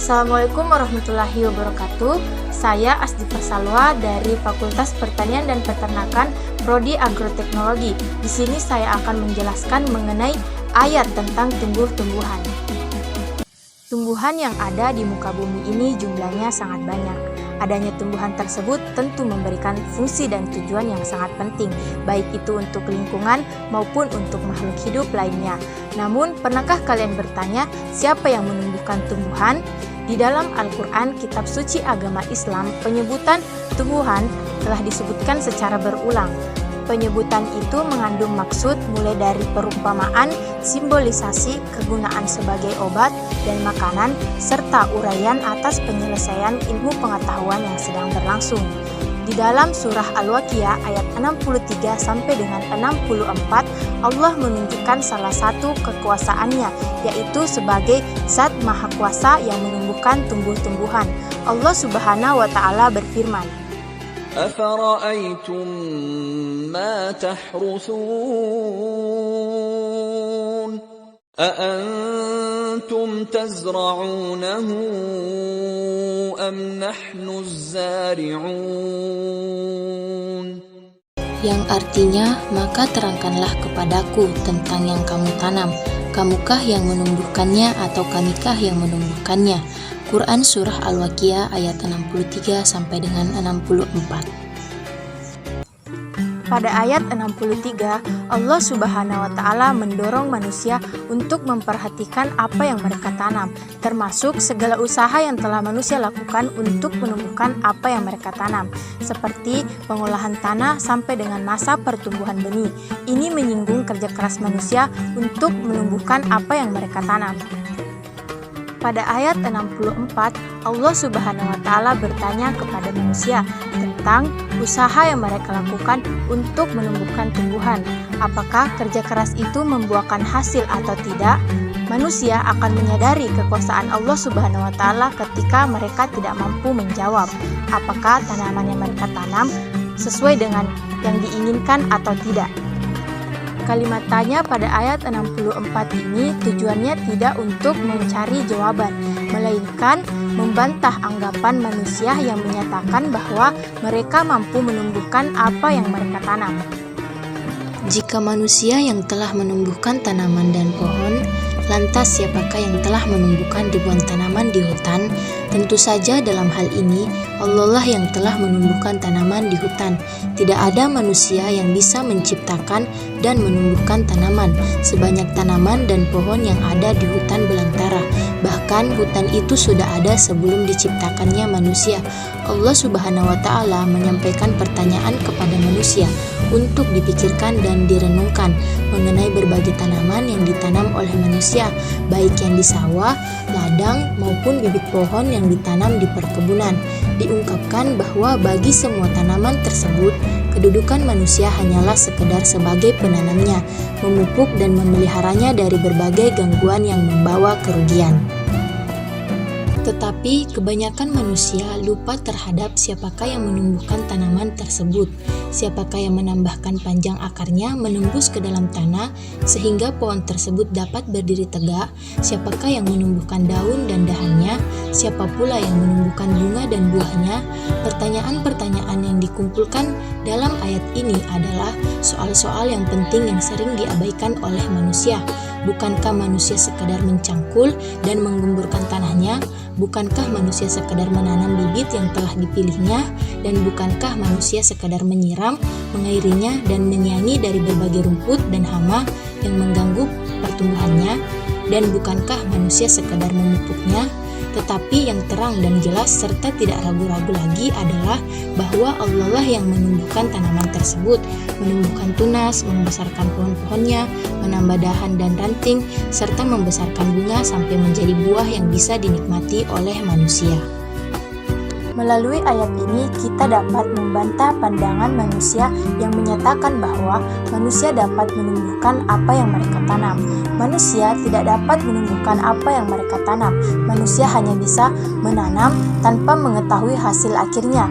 Assalamualaikum warahmatullahi wabarakatuh. Saya Asdi Persalwa dari Fakultas Pertanian dan Peternakan Prodi Agroteknologi. Di sini saya akan menjelaskan mengenai ayat tentang tumbuh-tumbuhan. Tumbuhan yang ada di muka bumi ini jumlahnya sangat banyak. Adanya tumbuhan tersebut tentu memberikan fungsi dan tujuan yang sangat penting, baik itu untuk lingkungan maupun untuk makhluk hidup lainnya. Namun, pernahkah kalian bertanya, siapa yang menumbuhkan tumbuhan? Di dalam Al-Quran, kitab suci agama Islam, penyebutan tumbuhan telah disebutkan secara berulang. Penyebutan itu mengandung maksud mulai dari perumpamaan, simbolisasi, kegunaan sebagai obat dan makanan, serta uraian atas penyelesaian ilmu pengetahuan yang sedang berlangsung. Di dalam surah Al-Waqiah ayat 63 sampai dengan 64, Allah menunjukkan salah satu kekuasaannya, yaitu sebagai Zat Maha Kuasa yang menumbuhkan tumbuh-tumbuhan. Allah Subhanahu wa Ta'ala berfirman, أَفَرَأَيْتُمْ مَا تَحْرُثُونَ أَأَنْتُمْ تَزْرَعُونَهُ أَمْ نَحْنُ الزَّارِعُونَ. Yang artinya, maka terangkanlah kepadaku tentang yang kamu tanam. Kamukah yang menumbuhkannya atau kamikah yang menumbuhkannya? Quran Surah Al-Waqiah ayat 63 sampai dengan 64. Pada ayat 63, Allah Subhanahu wa Ta'ala mendorong manusia untuk memperhatikan apa yang mereka tanam, termasuk segala usaha yang telah manusia lakukan untuk menumbuhkan apa yang mereka tanam, seperti pengolahan tanah sampai dengan masa pertumbuhan benih. Ini menyinggung kerja keras manusia untuk menumbuhkan apa yang mereka tanam. Pada ayat 64, Allah Subhanahu wa Ta'ala bertanya kepada manusia tentang usaha yang mereka lakukan untuk menumbuhkan tumbuhan. Apakah kerja keras itu membuahkan hasil atau tidak? Manusia akan menyadari kekuasaan Allah Subhanahu wa Ta'ala ketika mereka tidak mampu menjawab apakah tanaman yang mereka tanam sesuai dengan yang diinginkan atau tidak. Kalimat tanya pada ayat 64 ini tujuannya tidak untuk mencari jawaban, melainkan membantah anggapan manusia yang menyatakan bahwa mereka mampu menumbuhkan apa yang mereka tanam. Jika manusia yang telah menumbuhkan tanaman dan pohon, lantas siapakah yang telah menumbuhkan ribuan tanaman di hutan? Tentu saja dalam hal ini, Allah lah yang telah menumbuhkan tanaman di hutan. Tidak ada manusia yang bisa menciptakan dan menumbuhkan tanaman sebanyak tanaman dan pohon yang ada di hutan belantara. Bahkan hutan itu sudah ada sebelum diciptakannya manusia. Allah Subhanahu wa Ta'ala menyampaikan pertanyaan kepada manusia untuk dipikirkan dan direnungkan mengenai berbagai tanaman yang ditanam oleh manusia, baik yang di sawah, ladang, maupun bibit pohon yang ditanam di perkebunan. Diungkapkan bahwa bagi semua tanaman tersebut, kedudukan manusia hanyalah sekedar sebagai penanamnya, memupuk dan memeliharanya dari berbagai gangguan yang membawa kerugian. Tetapi kebanyakan manusia lupa terhadap siapakah yang menumbuhkan tanaman tersebut, siapakah yang menambahkan panjang akarnya menembus ke dalam tanah sehingga pohon tersebut dapat berdiri tegak, siapakah yang menumbuhkan daun dan dahannya, siapa pula yang menumbuhkan bunga dan buahnya. Pertanyaan-pertanyaan yang dikumpulkan dalam ayat ini adalah soal-soal yang penting yang sering diabaikan oleh manusia. Bukankah manusia sekadar mencangkul dan menggemburkan tanahnya? Bukankah manusia sekadar menanam bibit yang telah dipilihnya? Dan bukankah manusia sekadar menyiram, mengairinya, dan menyayangi dari berbagai rumput dan hama yang mengganggu pertumbuhannya? Dan bukankah manusia sekadar memupuknya? Tetapi yang terang dan jelas serta tidak ragu-ragu lagi adalah bahwa Allah lah yang menumbuhkan tanaman tersebut, menumbuhkan tunas, membesarkan pohon-pohonnya, menambah dahan dan ranting, serta membesarkan bunga sampai menjadi buah yang bisa dinikmati oleh manusia. Melalui ayat ini, kita dapat membantah pandangan manusia yang menyatakan bahwa manusia dapat menumbuhkan apa yang mereka tanam. Manusia tidak dapat menumbuhkan apa yang mereka tanam. Manusia hanya bisa menanam tanpa mengetahui hasil akhirnya.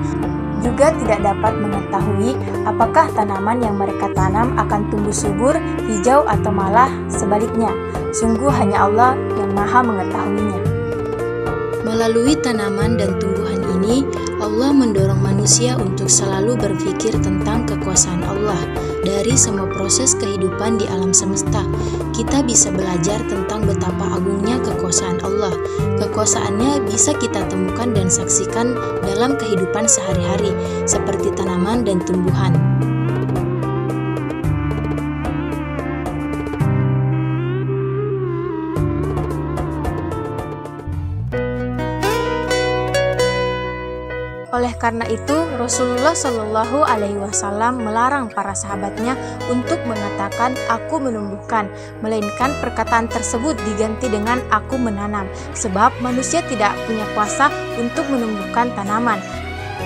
Juga tidak dapat mengetahui apakah tanaman yang mereka tanam akan tumbuh subur, hijau, atau malah sebaliknya. Sungguh hanya Allah yang Maha mengetahuinya. Melalui tanaman dan tumbuhan ini, Allah mendorong manusia untuk selalu berpikir tentang kekuasaan Allah. Dari semua proses kehidupan di alam semesta, kita bisa belajar tentang betapa agungnya kekuasaan Allah. Kekuasaannya bisa kita temukan dan saksikan dalam kehidupan sehari-hari, seperti tanaman dan tumbuhan. Oleh karena itu, Rasulullah Shallallahu Alaihi Wasallam melarang para sahabatnya untuk mengatakan "aku menumbuhkan", melainkan perkataan tersebut diganti dengan "aku menanam", sebab manusia tidak punya kuasa untuk menumbuhkan tanaman.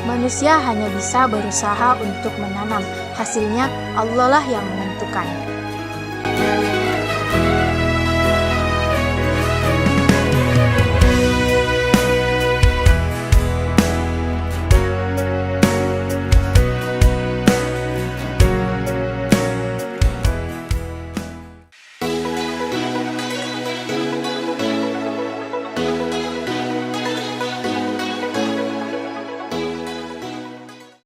Manusia hanya bisa berusaha untuk menanam, hasilnya Allah lah yang menentukan.